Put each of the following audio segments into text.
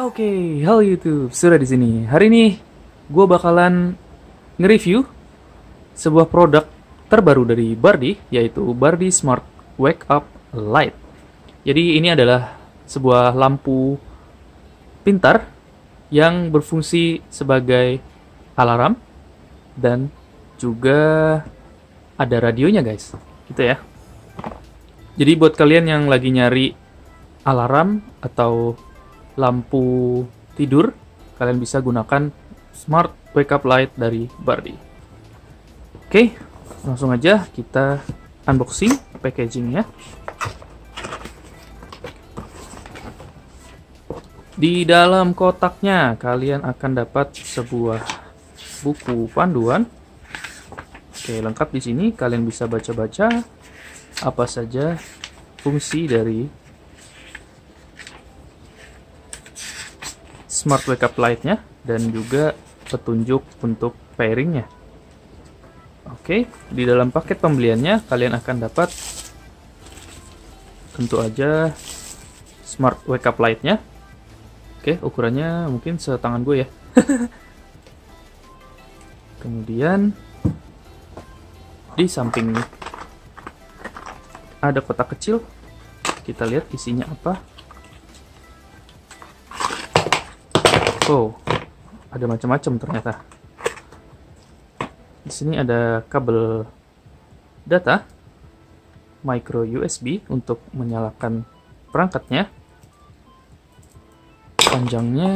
Oke, halo YouTube, sudah di sini. Hari ini gue bakalan nge-review sebuah produk terbaru dari Bardi, yaitu Bardi Smart Wake Up Light. Jadi ini adalah sebuah lampu pintar yang berfungsi sebagai alarm dan juga ada radionya, guys. Gitu ya. Jadi buat kalian yang lagi nyari alarm atau lampu tidur, kalian bisa gunakan Smart Wake Up Light dari Bardi. Oke, langsung aja kita unboxing packagingnya. Di dalam kotaknya kalian akan dapat sebuah buku panduan. Oke, lengkap di sini. Kalian bisa baca-baca apa saja fungsi dari Smart Wake Up Light-nya dan juga petunjuk untuk pairingnya. Oke, di dalam paket pembeliannya kalian akan dapat tentu aja Smart Wake Up Light-nya. Oke, ukurannya mungkin setangan gue ya. Kemudian di samping ada kotak kecil. Kita lihat isinya apa. Oh, ada macam-macam ternyata. Di sini ada kabel data, micro USB untuk menyalakan perangkatnya. Panjangnya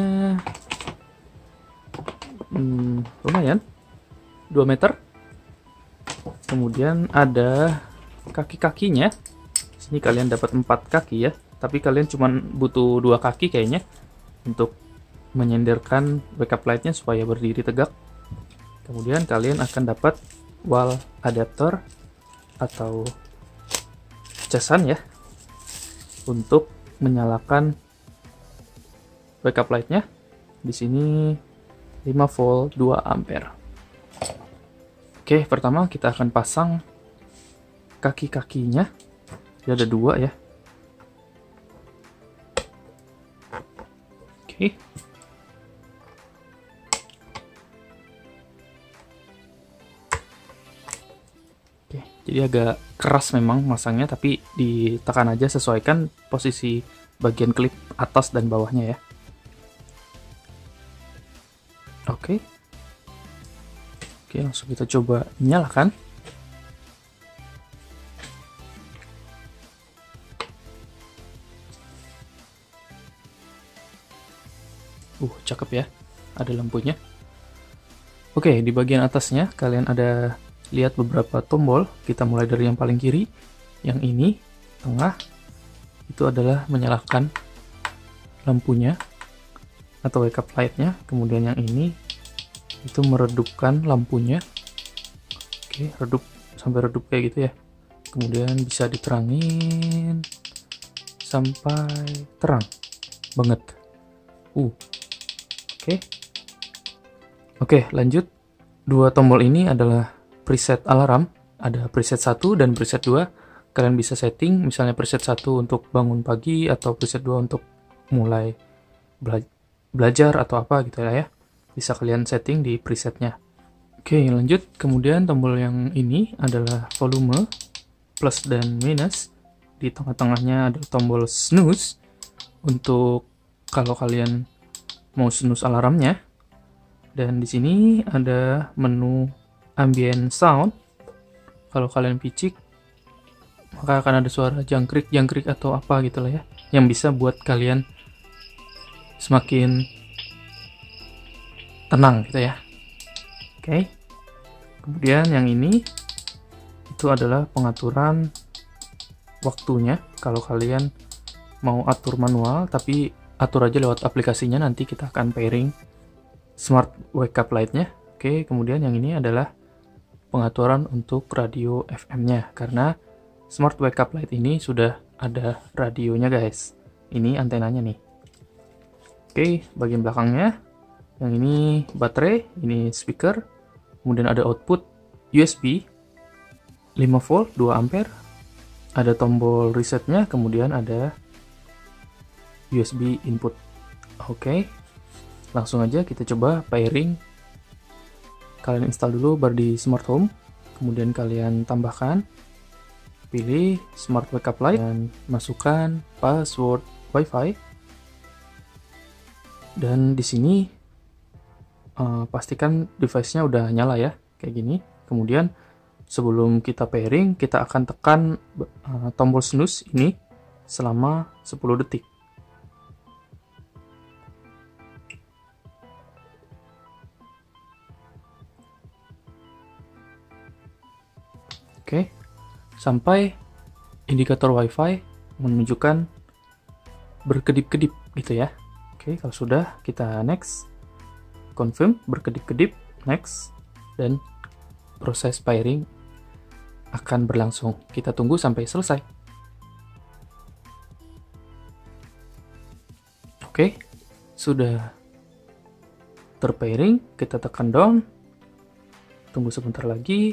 lumayan, 2 meter. Kemudian ada kaki-kakinya. Di sini kalian dapat 4 kaki ya, tapi kalian cuma butuh 2 kaki kayaknya untuk menyenderkan wake up light-nya supaya berdiri tegak. Kemudian kalian akan dapat wall adapter atau casan ya untuk menyalakan wake up light-nya. Di sini 5 volt 2 ampere. Oke, pertama kita akan pasang kaki-kakinya. Dia ada 2 ya. Oke. Jadi agak keras memang masangnya, tapi ditekan aja, sesuaikan posisi bagian klip atas dan bawahnya ya. Oke. Oke, langsung kita coba nyalakan. Cakep ya. Ada lampunya. Oke, di bagian atasnya kalian ada lihat beberapa tombol. Kita mulai dari yang paling kiri. Yang ini, tengah, itu adalah menyalakan lampunya atau wake up light-nya. Kemudian yang ini, itu meredupkan lampunya. Oke, redup sampai redup kayak gitu ya. Kemudian bisa diterangin sampai terang banget. Oke, lanjut. 2 tombol ini adalah preset alarm. Ada preset 1 dan preset 2. Kalian bisa setting, misalnya preset 1 untuk bangun pagi atau preset 2 untuk mulai belajar atau apa gitu ya. Bisa kalian setting di presetnya. Oke, lanjut. Kemudian tombol yang ini adalah volume plus dan minus. Di tengah-tengahnya ada tombol snooze untuk kalau kalian mau snooze alarmnya. Dan di sini ada menu ambient sound. Kalau kalian picik, maka akan ada suara jangkrik atau apa gitu lah ya, yang bisa buat kalian semakin tenang gitu ya. Oke. Kemudian yang ini itu adalah pengaturan waktunya. Kalau kalian mau atur manual, tapi atur aja lewat aplikasinya, nanti kita akan pairing Smart Wake Up Light-nya. Oke, kemudian yang ini adalah pengaturan untuk radio FM-nya, karena Smart Wake Up Light ini sudah ada radionya guys. Ini antenanya nih. Oke, bagian belakangnya yang ini baterai, ini speaker, kemudian ada output USB 5 volt 2 ampere, ada tombol resetnya, kemudian ada USB input Oke, langsung aja kita coba pairing. Kalian install dulu baru di smart home, kemudian kalian tambahkan, pilih smart backup light, dan masukkan password wifi. Dan di sini pastikan device-nya udah nyala ya, kayak gini. Kemudian sebelum kita pairing, kita akan tekan tombol snooze ini selama 10 detik. Oke, sampai indikator WiFi menunjukkan berkedip-kedip gitu ya. Oke, kalau sudah kita next, confirm, berkedip-kedip, next, dan proses pairing akan berlangsung. Kita tunggu sampai selesai. Oke, sudah terpairing, kita tekan down, tunggu sebentar lagi.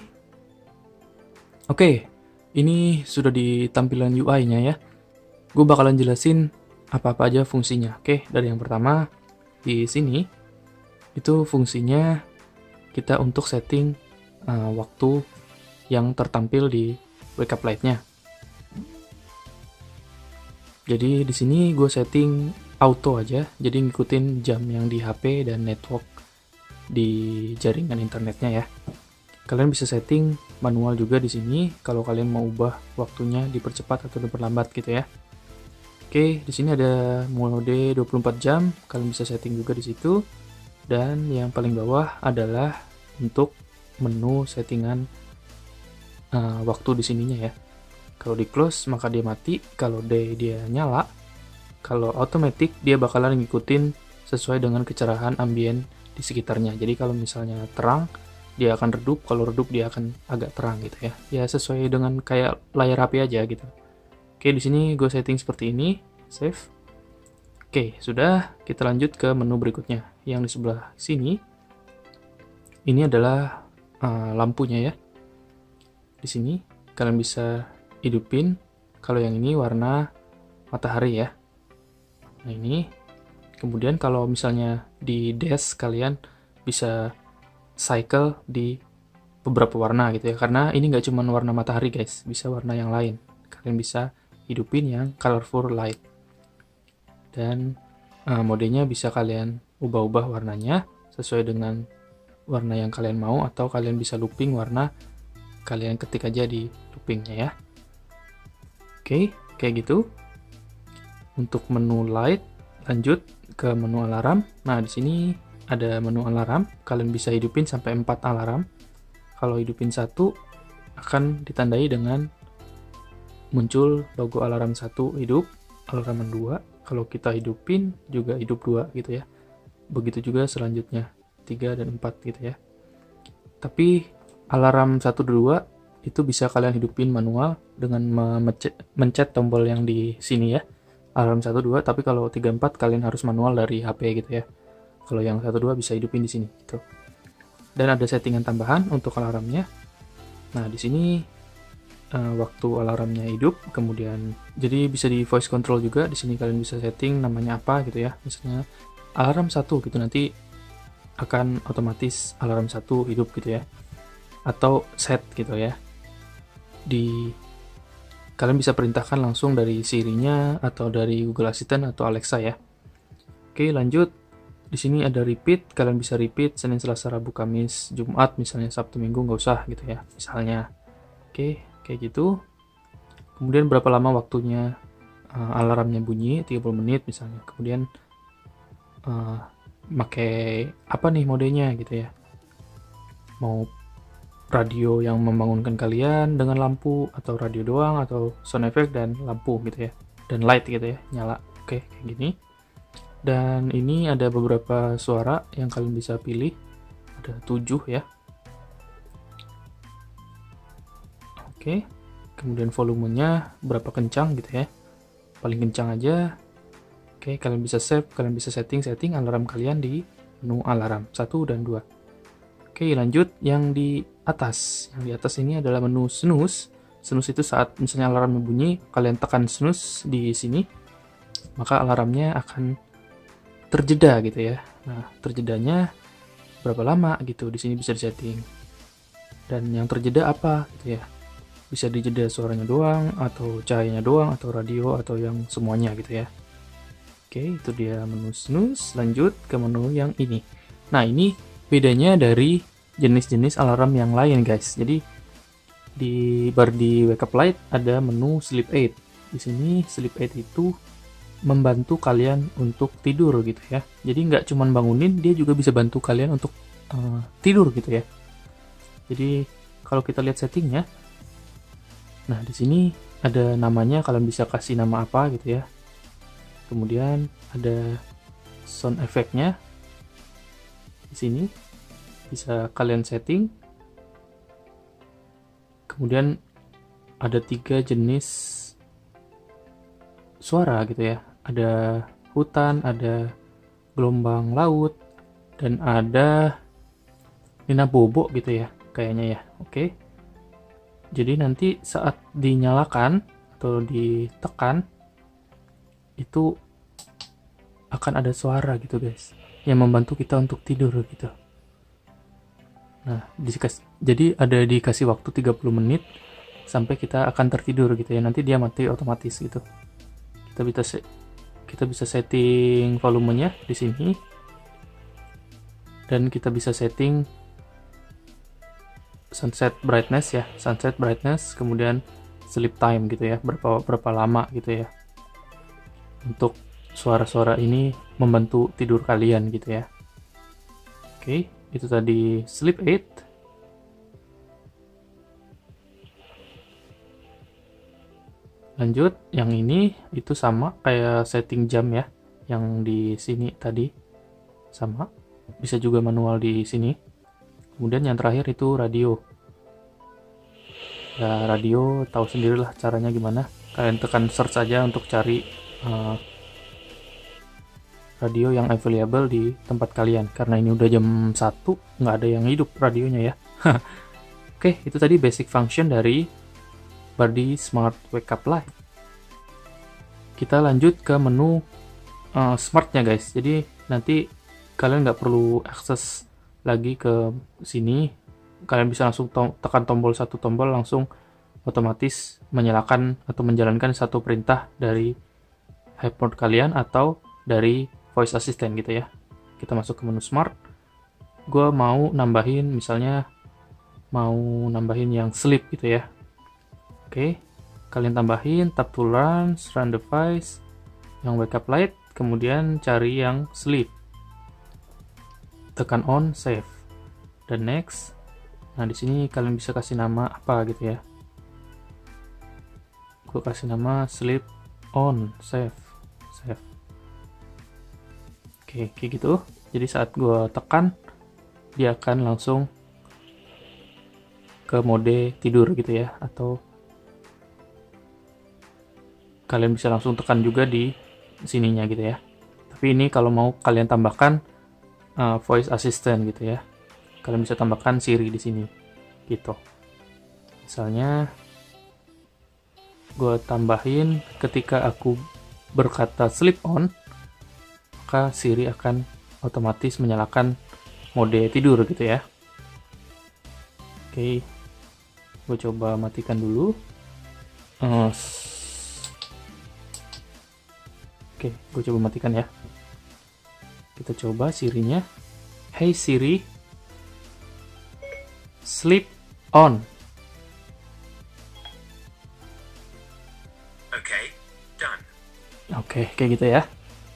Oke, ini sudah di tampilan UI-nya ya. Gue bakalan jelasin apa-apa aja fungsinya. Oke, dari yang pertama di sini itu fungsinya kita untuk setting waktu yang tertampil di wake up light-nya. Jadi di sini gue setting auto aja, jadi ngikutin jam yang di HP dan network di jaringan internetnya ya. Kalian bisa setting manual juga di sini kalau kalian mau ubah waktunya dipercepat atau diperlambat gitu ya. Oke, di sini ada mode 24 jam, kalian bisa setting juga di situ. Dan yang paling bawah adalah untuk menu settingan waktu di sininya ya. Kalau di close maka dia mati, kalau dia nyala, kalau automatic dia bakalan ngikutin sesuai dengan kecerahan ambien di sekitarnya. Jadi kalau misalnya terang, dia akan redup, kalau redup dia akan agak terang gitu ya. Ya sesuai dengan kayak layar HP aja gitu. Oke, di sini gue setting seperti ini, save. Oke, sudah, kita lanjut ke menu berikutnya. Yang di sebelah sini, ini adalah lampunya ya. Di sini kalian bisa hidupin. Kalau yang ini warna matahari ya. Nah ini, kemudian kalau misalnya di dash kalian bisa cycle di beberapa warna gitu ya, karena ini nggak cuma warna matahari guys, bisa warna yang lain. Kalian bisa hidupin yang colorful light, dan modenya bisa kalian ubah-ubah warnanya sesuai dengan warna yang kalian mau, atau kalian bisa looping warna, kalian ketik aja di loopingnya ya. Oke, kayak gitu. Untuk menu light, lanjut ke menu alarm. Nah di sini ada menu alarm, kalian bisa hidupin sampai 4 alarm. Kalau hidupin satu, akan ditandai dengan muncul logo alarm 1 hidup, alarm 2. Kalau kita hidupin juga hidup 2 gitu ya. Begitu juga selanjutnya, 3 dan 4 gitu ya. Tapi alarm 1 dan 2 itu bisa kalian hidupin manual dengan mencet tombol yang di sini ya. Alarm 1, 2, tapi kalau 3, 4 kalian harus manual dari HP gitu ya. Kalau yang 1, 2 bisa hidupin di sini gitu. Dan ada settingan tambahan untuk alarmnya. Nah, di sini waktu alarmnya hidup, kemudian jadi bisa di voice control juga. Di sini kalian bisa setting namanya apa gitu ya. Misalnya alarm 1 gitu, nanti akan otomatis alarm 1 hidup gitu ya. Atau set gitu ya. Kalian bisa perintahkan langsung dari Siri-nya atau dari Google Assistant atau Alexa ya. Oke, lanjut. Di sini ada repeat, kalian bisa repeat Senin, Selasa, Rabu, Kamis, Jumat, misalnya Sabtu, Minggu nggak usah gitu ya, misalnya. Oke, kayak gitu. Kemudian berapa lama waktunya alarmnya bunyi, 30 menit misalnya. Kemudian pakai apa nih modenya gitu ya. Mau radio yang membangunkan kalian dengan lampu, atau radio doang, atau sound effect dan lampu gitu ya. Dan light gitu ya, nyala. Oke, kayak gini. Dan ini ada beberapa suara yang kalian bisa pilih, ada 7 ya. Oke, kemudian volumenya berapa kencang gitu ya, paling kencang aja. Oke, kalian bisa save, kalian bisa setting alarm kalian di menu alarm 1 dan 2. Oke, lanjut yang di atas. Yang di atas ini adalah menu snooze. Snooze itu saat misalnya alarmnya bunyi, kalian tekan snooze di sini, maka alarmnya akan terjeda gitu ya. Nah, terjedanya berapa lama gitu, di sini bisa disetting. Dan yang terjeda apa gitu ya. Bisa dijeda suaranya doang, atau cahayanya doang, atau radio, atau yang semuanya gitu ya. Oke, itu dia menu snooze. Lanjut ke menu yang ini. Nah, ini bedanya dari jenis-jenis alarm yang lain, guys. Jadi di wake up light ada menu sleep aid. Di sini sleep aid itu membantu kalian untuk tidur gitu ya. Jadi nggak cuma bangunin, dia juga bisa bantu kalian untuk tidur gitu ya. Jadi kalau kita lihat settingnya, nah di sini ada namanya, kalian bisa kasih nama apa gitu ya. Kemudian ada sound effect-nya. Di sini bisa kalian setting. Kemudian ada 3 jenis suara gitu ya. Ada hutan, ada gelombang laut, dan ada nina bobo gitu ya kayaknya ya. Oke. Jadi nanti saat dinyalakan atau ditekan itu akan ada suara gitu guys, yang membantu kita untuk tidur gitu. Nah, jadi ada dikasih waktu 30 menit sampai kita akan tertidur gitu ya. Nanti dia mati otomatis gitu. Kita bisa setting volumenya di sini. Dan kita bisa setting sunset brightness, kemudian sleep time gitu ya, berapa lama gitu ya. Untuk suara-suara ini membantu tidur kalian gitu ya. Oke, itu tadi sleep aid. Lanjut, yang ini itu sama kayak setting jam ya, yang di sini tadi sama. Bisa juga manual di sini. Kemudian yang terakhir itu radio. Ya, radio tahu sendirilah caranya gimana. Kalian tekan search aja untuk cari radio yang available di tempat kalian. Karena ini udah jam 1, nggak ada yang hidup radionya ya. Oke, itu tadi basic function dari Bardi Smart Wake Up Light. Kita lanjut ke menu smartnya guys. Jadi nanti kalian nggak perlu akses lagi ke sini. Kalian bisa langsung tekan tombol satu tombol, langsung otomatis menyalakan atau menjalankan satu perintah dari HyperMode kalian atau dari voice assistant gitu ya. Kita masuk ke menu smart. Gue mau nambahin, misalnya mau nambahin yang sleep gitu ya. Oke, kalian tambahin tap to launch, run device, yang wake up light, kemudian cari yang sleep. Tekan on, save, dan next. Nah, di sini kalian bisa kasih nama apa gitu ya. Gue kasih nama sleep on, save. Oke, kayak gitu. Jadi saat gue tekan, dia akan langsung ke mode tidur gitu ya. Atau kalian bisa langsung tekan juga di sininya gitu ya. Tapi ini kalau mau kalian tambahkan voice assistant gitu ya. Kalian bisa tambahkan Siri di sini gitu. Misalnya gue tambahin ketika aku berkata sleep on, maka Siri akan otomatis menyalakan mode tidur gitu ya. Oke, gue coba matikan dulu. Oke, gue coba matikan ya. Kita coba Sirinya. Hey Siri, sleep on. Okay, done. Oke, kayak gitu ya.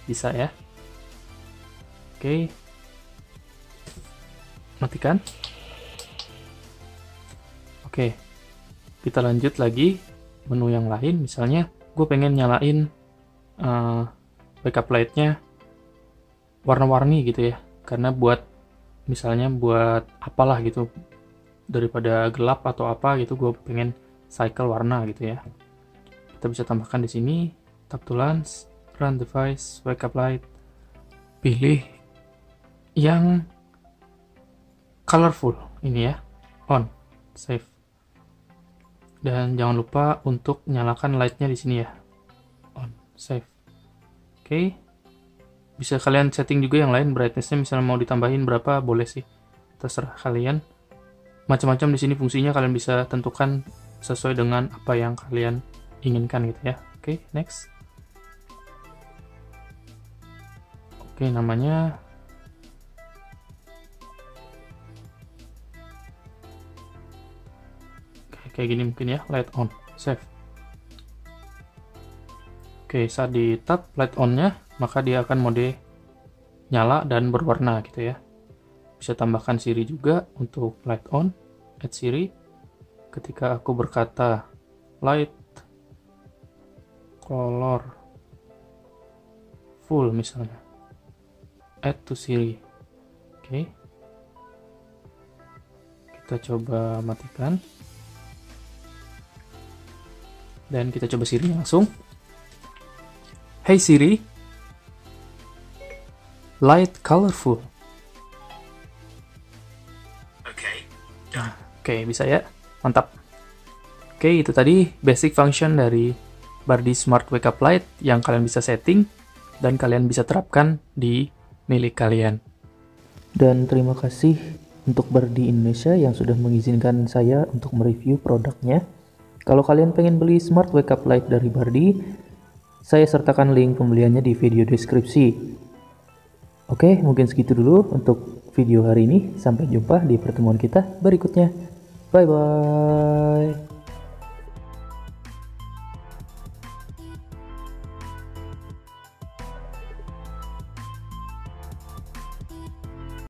Bisa ya. Oke. Matikan. Oke. Kita lanjut lagi menu yang lain. Misalnya, gue pengen nyalain wake up light-nya warna-warni gitu ya. Karena misalnya buat apalah gitu, daripada gelap atau apa gitu, gue pengen cycle warna gitu ya. Kita bisa tambahkan di sini tap to launch, run device, wake up light. Pilih yang colorful ini ya, on, save. Dan jangan lupa untuk nyalakan light-nya di sini ya, on, save. Oke. Bisa kalian setting juga yang lain, brightness-nya misalnya mau ditambahin berapa, boleh sih. Terserah kalian. Macam-macam di sini fungsinya, kalian bisa tentukan sesuai dengan apa yang kalian inginkan gitu ya. Oke, next. Oke, namanya kayak gini mungkin ya, light on, save. Oke, saat di tap light on-nya, maka dia akan mode nyala dan berwarna gitu ya. Bisa tambahkan Siri juga untuk light on, add Siri. Ketika aku berkata light color full misalnya, add to Siri. Oke. Kita coba matikan. Dan kita coba Siri langsung. Hey Siri, light colorful. Oke, bisa ya. Mantap. Oke, itu tadi basic function dari Bardi Smart Wake Up Light yang kalian bisa setting dan kalian bisa terapkan di milik kalian. Dan terima kasih untuk Bardi Indonesia yang sudah mengizinkan saya untuk mereview produknya. Kalau kalian pengen beli Smart Wake Up Light dari Bardi, saya sertakan link pembeliannya di video deskripsi. Oke, mungkin segitu dulu untuk video hari ini. Sampai jumpa di pertemuan kita berikutnya. Bye-bye.